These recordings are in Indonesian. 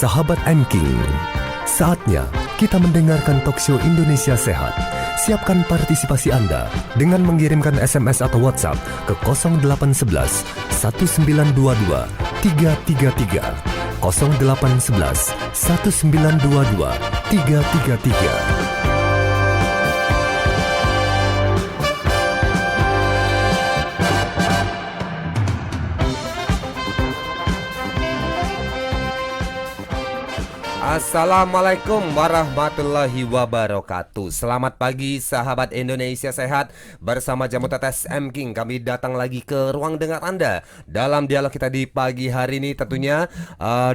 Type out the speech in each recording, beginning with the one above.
Sahabat MKing, saatnya kita mendengarkan talkshow Indonesia Sehat. Siapkan partisipasi Anda dengan mengirimkan SMS atau WhatsApp ke 0811 1922 333 0811 1922 333. Assalamualaikum warahmatullahi wabarakatuh. Selamat pagi sahabat Indonesia Sehat. Bersama Jamu Tetes MKing, kami datang lagi ke ruang dengar Anda dalam dialog kita di pagi hari ini, tentunya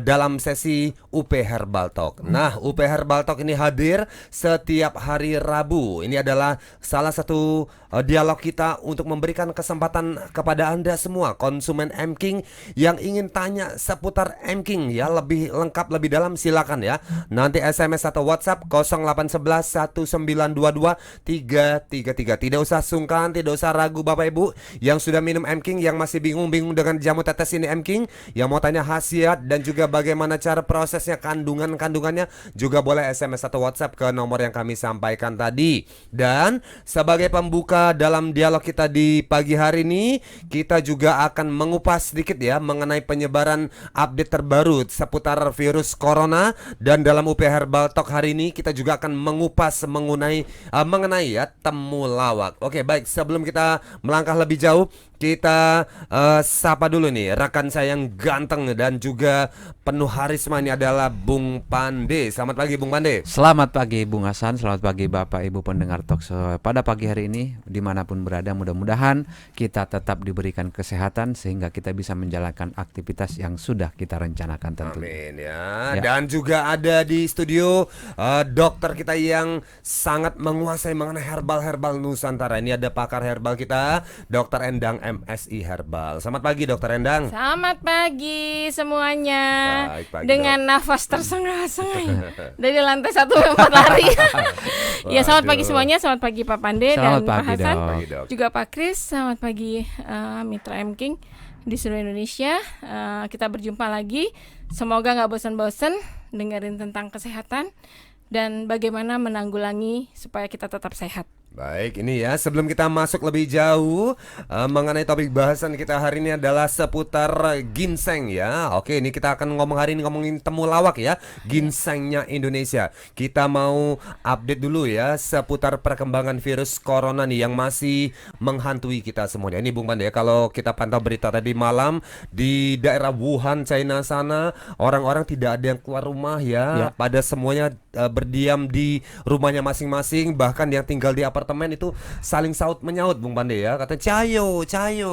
dalam sesi UP Herbal Talk. Nah, UP Herbal Talk ini hadir setiap hari Rabu. Ini adalah salah satu dialog kita untuk memberikan kesempatan kepada Anda semua konsumen MKing yang ingin tanya seputar MKing ya, lebih lengkap, lebih dalam, silakan ya. Nanti SMS atau WhatsApp 0811 1922 333. Tidak usah sungkan, tidak usah ragu Bapak Ibu yang sudah minum MKing, yang masih bingung-bingung dengan jamu tetes ini MKing, yang mau tanya khasiat dan juga bagaimana cara prosesnya, kandungannya, juga boleh SMS atau WhatsApp ke nomor yang kami sampaikan tadi. Dan sebagai pembuka dalam dialog kita di pagi hari ini, kita juga akan mengupas sedikit ya mengenai penyebaran update terbaru seputar virus corona. Dan dalam UP Herbal Talk hari ini kita juga akan mengupas mengenai ya temulawak. Oke, baik, sebelum kita melangkah lebih jauh, kita sapa dulu nih rekan saya yang ganteng dan juga penuh harisma, ini adalah Bung Pande. Selamat pagi Bung Pande. Selamat pagi Bung Hasan, selamat pagi Bapak Ibu pendengar Talkshow. Pada pagi hari ini dimanapun berada, mudah-mudahan kita tetap diberikan kesehatan sehingga kita bisa menjalankan aktivitas yang sudah kita rencanakan tentunya. Amin ya. Dan juga ada di studio dokter kita yang sangat menguasai mengenai herbal Nusantara. Ini ada pakar herbal kita, Dr. Endang MSI Herbal. Selamat pagi Dr. Endang. Selamat pagi semuanya. Baik, pagi, dengan nafas tersengah-sengah dari lantai 1 ke 4 lari. Ya, selamat pagi semuanya. Selamat pagi Pak Pande dan Pak Hasan, juga Pak Kris. Selamat pagi Mitra MKing di seluruh Indonesia. Kita berjumpa lagi. Semoga gak bosan-bosan dengerin tentang kesehatan dan bagaimana menanggulangi supaya kita tetap sehat. Baik, ini ya, sebelum kita masuk lebih jauh mengenai topik bahasan kita hari ini adalah seputar ginseng ya. Oke, ini kita akan ngomongin temulawak ya, ginsengnya Indonesia. Kita mau update dulu ya seputar perkembangan virus corona nih yang masih menghantui kita semuanya. Ini Bung Pande ya, kalau kita pantau berita tadi malam di daerah Wuhan, China sana, orang-orang tidak ada yang keluar rumah ya. Pada semuanya berdiam di rumahnya masing-masing, bahkan yang tinggal di apartemen itu saling saut menyaut Bung Pande ya, katanya cayo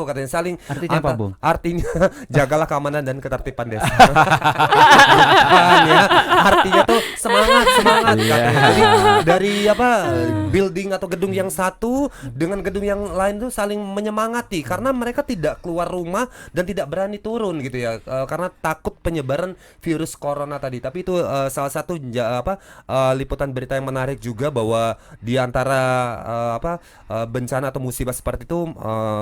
katanya saling. Artinya apa Bung? Artinya jagalah keamanan dan ketertiban desa. Ya, artinya tuh semangat katanya. Jadi dari building atau gedung yang satu dengan gedung yang lain tuh saling menyemangati karena mereka tidak keluar rumah dan tidak berani turun gitu ya, karena takut penyebaran virus corona tadi. Tapi itu salah satu liputan berita yang menarik juga, bahwa di antara bencana atau musibah seperti itu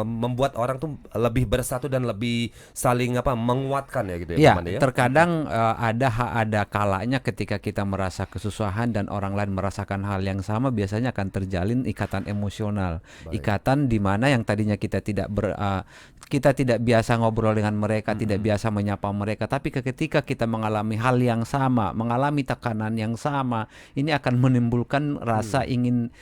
membuat orang tuh lebih bersatu dan lebih saling menguatkan ya gitu ya. Ya, terkadang ada kalanya ketika kita merasa kesusahan dan orang lain merasakan hal yang sama, biasanya akan terjalin ikatan emosional. Baik. Ikatan di mana yang tadinya kita tidak biasa ngobrol dengan mereka, tidak biasa menyapa mereka, tapi ketika kita mengalami hal yang sama, mengalami tekanan yang sama, ini akan menimbulkan rasa ingin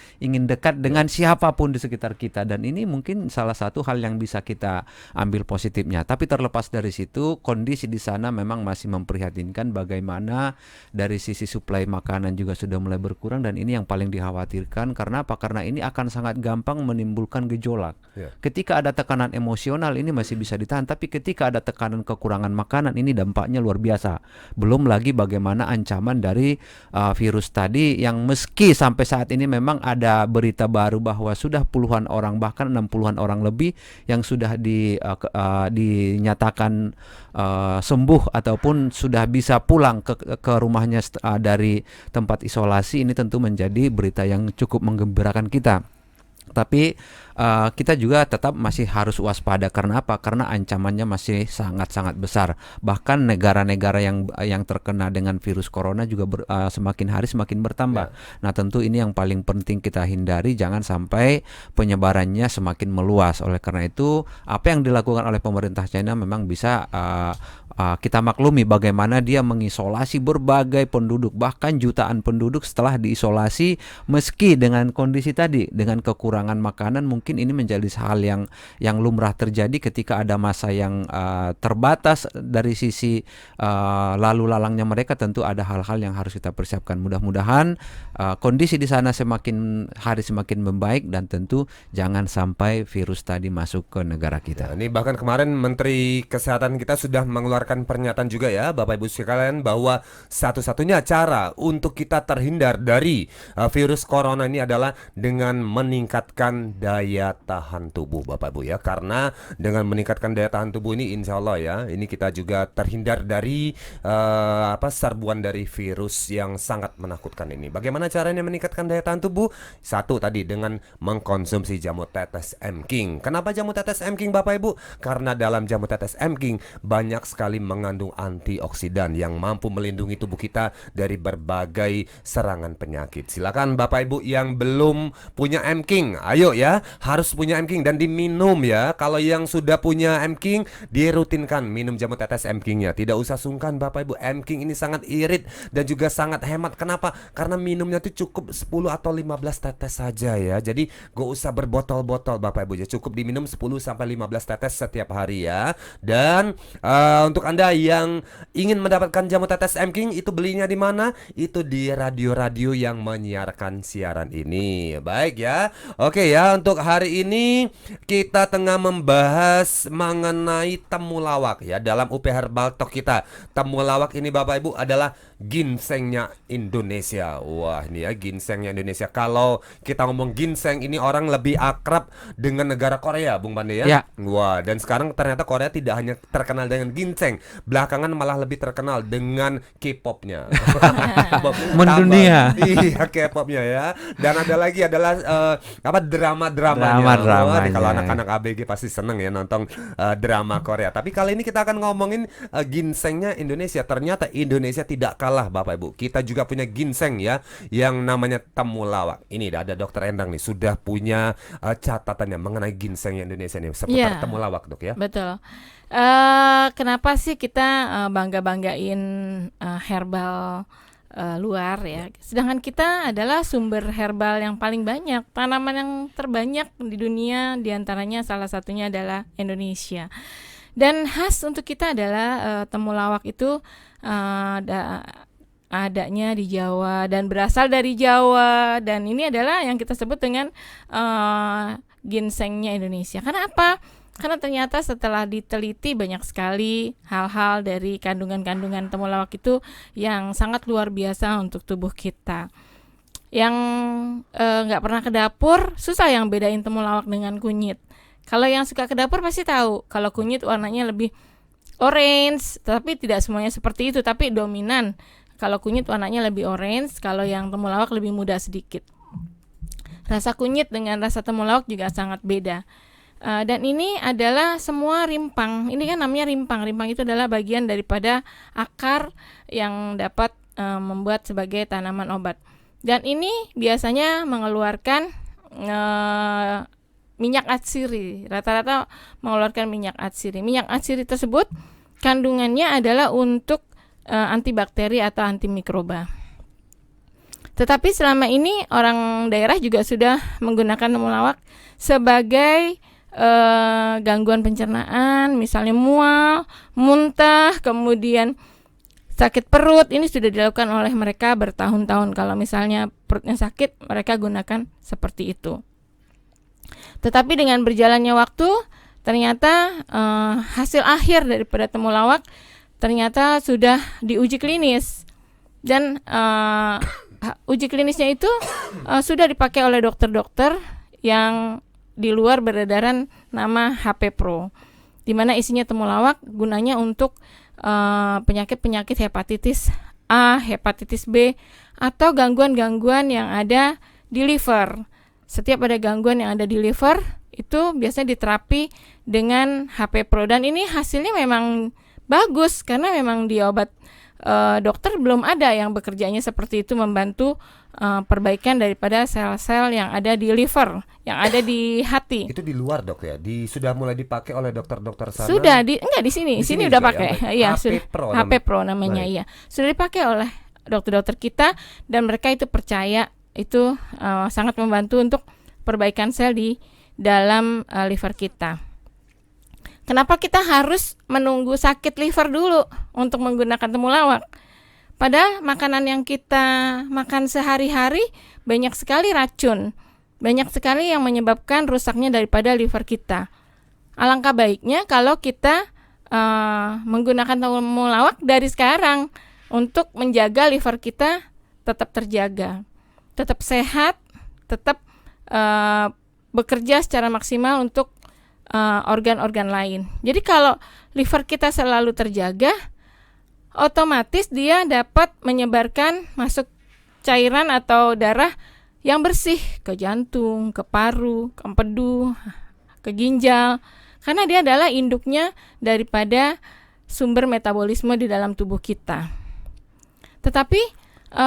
dekat dengan siapapun di sekitar kita, dan ini mungkin salah satu hal yang bisa kita ambil positifnya. Tapi terlepas dari situ, kondisi di sana memang masih memprihatinkan, bagaimana dari sisi suplai makanan juga sudah mulai berkurang, dan ini yang paling dikhawatirkan. Karena apa? Karena ini akan sangat gampang menimbulkan gejolak. Ketika ada tekanan emosional ini masih bisa ditahan, tapi ketika ada tekanan kekurangan makanan, ini dampaknya luar biasa. Belum lagi bagaimana ancaman dari virus tadi, yang meski sampai saat ini memang ada berita baru bahwa sudah puluhan orang, bahkan 60-an orang lebih yang sudah dinyatakan sembuh ataupun sudah bisa pulang ke rumahnya dari tempat isolasi. Ini tentu menjadi berita yang cukup menggembirakan kita. Tapi kita juga tetap masih harus waspada. Karena apa? Karena ancamannya masih sangat-sangat besar. Bahkan negara-negara yang terkena dengan virus corona juga semakin hari semakin bertambah. Nah, tentu ini yang paling penting kita hindari, jangan sampai penyebarannya semakin meluas. Oleh karena itu, apa yang dilakukan oleh pemerintah China memang bisa kita maklumi bagaimana dia mengisolasi berbagai penduduk, bahkan jutaan penduduk setelah diisolasi, meski dengan kondisi tadi, dengan kekurangan makanan. Mungkin ini menjadi hal yang lumrah terjadi ketika ada masa yang terbatas dari sisi lalu lalangnya mereka. Tentu ada hal-hal yang harus kita persiapkan. Mudah-mudahan kondisi di sana semakin hari semakin membaik, dan tentu jangan sampai virus tadi masuk ke negara kita. Ini bahkan kemarin Menteri Kesehatan kita sudah mengeluarkan pernyataan juga ya, Bapak Ibu sekalian, bahwa satu-satunya cara untuk kita terhindar dari virus corona ini adalah dengan meningkatkan daya tahan tubuh, Bapak Ibu ya. Karena dengan meningkatkan daya tahan tubuh ini, insya Allah ya, ini kita juga terhindar dari serbuan dari virus yang sangat menakutkan ini. Bagaimana caranya meningkatkan daya tahan tubuh? Satu tadi, dengan mengkonsumsi jamu tetes M-King. Kenapa jamu tetes M-King, Bapak Ibu? Karena dalam jamu tetes M-King banyak sekali mengandung antioksidan yang mampu melindungi tubuh kita dari berbagai serangan penyakit. Silakan Bapak Ibu yang belum punya M-King, ayo ya, harus punya M-King dan diminum ya. Kalau yang sudah punya M-King, dirutinkan minum jamu tetes M-King-nya. Tidak usah sungkan Bapak Ibu, M-King ini sangat irit dan juga sangat hemat. Kenapa? Karena minumnya itu cukup 10 atau 15 tetes saja ya. Jadi gak usah berbotol-botol Bapak Ibu ya. Cukup diminum 10 sampai 15 tetes setiap hari ya. Dan untuk Anda yang ingin mendapatkan jamu tetes M-King, itu belinya di mana? Itu di radio-radio yang menyiarkan siaran ini. Baik ya. Oke ya, untuk hari ini kita tengah membahas mengenai temulawak ya. Dalam UP Herbal Talk kita, temulawak ini Bapak Ibu adalah ginsengnya Indonesia. Wah, ini ya ginsengnya Indonesia. Kalau kita ngomong ginseng ini, orang lebih akrab dengan negara Korea, Bung Pande ya. Ya. Wah, dan sekarang ternyata Korea tidak hanya terkenal dengan ginseng, belakangan malah lebih terkenal dengan K-popnya. Mendunia. Iya, K-popnya ya. Dan ada lagi adalah drama-dramanya. Drama-dramanya. Kalau anak-anak ABG pasti seneng ya nonton drama Korea. Tapi kali ini kita akan ngomongin ginsengnya Indonesia. Ternyata Indonesia tidak kalah Bapak Ibu. Kita juga punya ginseng ya, yang namanya temulawak. Ini ada Dokter Endang nih, sudah punya catatannya mengenai ginsengnya Indonesia nih seputar temulawak, Dok ya. Betul. Kenapa sih kita bangga-banggain herbal luar ya? Sedangkan kita adalah sumber herbal yang paling banyak, tanaman yang terbanyak di dunia, diantaranya salah satunya adalah Indonesia. Dan khas untuk kita adalah temulawak itu adanya di Jawa dan berasal dari Jawa, dan ini adalah yang kita sebut dengan ginsengnya Indonesia. Karena apa? Karena ternyata setelah diteliti banyak sekali hal-hal dari kandungan-kandungan temulawak itu yang sangat luar biasa untuk tubuh kita. Yang nggak pernah ke dapur susah yang bedain temulawak dengan kunyit. Kalau yang suka ke dapur pasti tahu kalau kunyit warnanya lebih orange, tapi tidak semuanya seperti itu, tapi dominan. Kalau kunyit warnanya lebih orange, kalau yang temulawak lebih muda sedikit. Rasa kunyit dengan rasa temulawak juga sangat beda. Dan ini adalah semua rimpang. Ini kan namanya rimpang. Rimpang itu adalah bagian daripada akar yang dapat membuat sebagai tanaman obat. Dan ini biasanya mengeluarkan minyak atsiri, rata-rata mengeluarkan minyak atsiri. Minyak atsiri tersebut kandungannya adalah untuk antibakteri atau antimikroba. Tetapi selama ini orang daerah juga sudah menggunakan temulawak sebagai gangguan pencernaan, misalnya mual, muntah, kemudian sakit perut. Ini sudah dilakukan oleh mereka bertahun-tahun. Kalau misalnya perutnya sakit, mereka gunakan seperti itu. Tetapi dengan berjalannya waktu, ternyata hasil akhir daripada temulawak ternyata sudah diuji klinis. Dan uji klinisnya itu sudah dipakai oleh dokter-dokter yang di luar beredaran nama HP Pro, di mana isinya temulawak gunanya untuk penyakit-penyakit hepatitis A, hepatitis B, atau gangguan-gangguan yang ada di liver. setiap ada gangguan yang ada di liver itu biasanya diterapi dengan HP Pro, dan ini hasilnya memang bagus karena memang di obat dokter belum ada yang bekerjanya seperti itu, membantu perbaikan daripada sel-sel yang ada di liver, yang ada di hati. Itu di luar, Dok ya? Sudah mulai dipakai oleh dokter-dokter sana? Sudah enggak di sini. Sini udah pakai. Iya, HP Pro. HP Pro namanya, iya. Sudah dipakai oleh dokter-dokter kita, dan mereka itu percaya itu sangat membantu untuk perbaikan sel di dalam liver kita. Kenapa kita harus menunggu sakit liver dulu untuk menggunakan temulawak? Padahal makanan yang kita makan sehari-hari banyak sekali racun, banyak sekali yang menyebabkan rusaknya daripada liver kita. Alangkah baiknya kalau kita menggunakan temulawak dari sekarang untuk menjaga liver kita tetap terjaga, tetap sehat, tetap bekerja secara maksimal untuk organ-organ lain. Jadi kalau liver kita selalu terjaga, otomatis dia dapat menyebarkan masuk cairan atau darah yang bersih ke jantung, ke paru, ke empedu, ke ginjal, karena dia adalah induknya daripada sumber metabolisme di dalam tubuh kita. Tetapi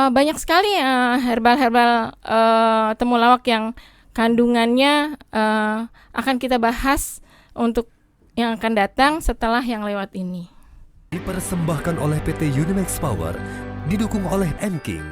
banyak sekali herbal-herbal temulawak yang kandungannya akan kita bahas untuk yang akan datang setelah yang lewat ini. Dipersembahkan oleh PT Unimax Power, didukung oleh M-King.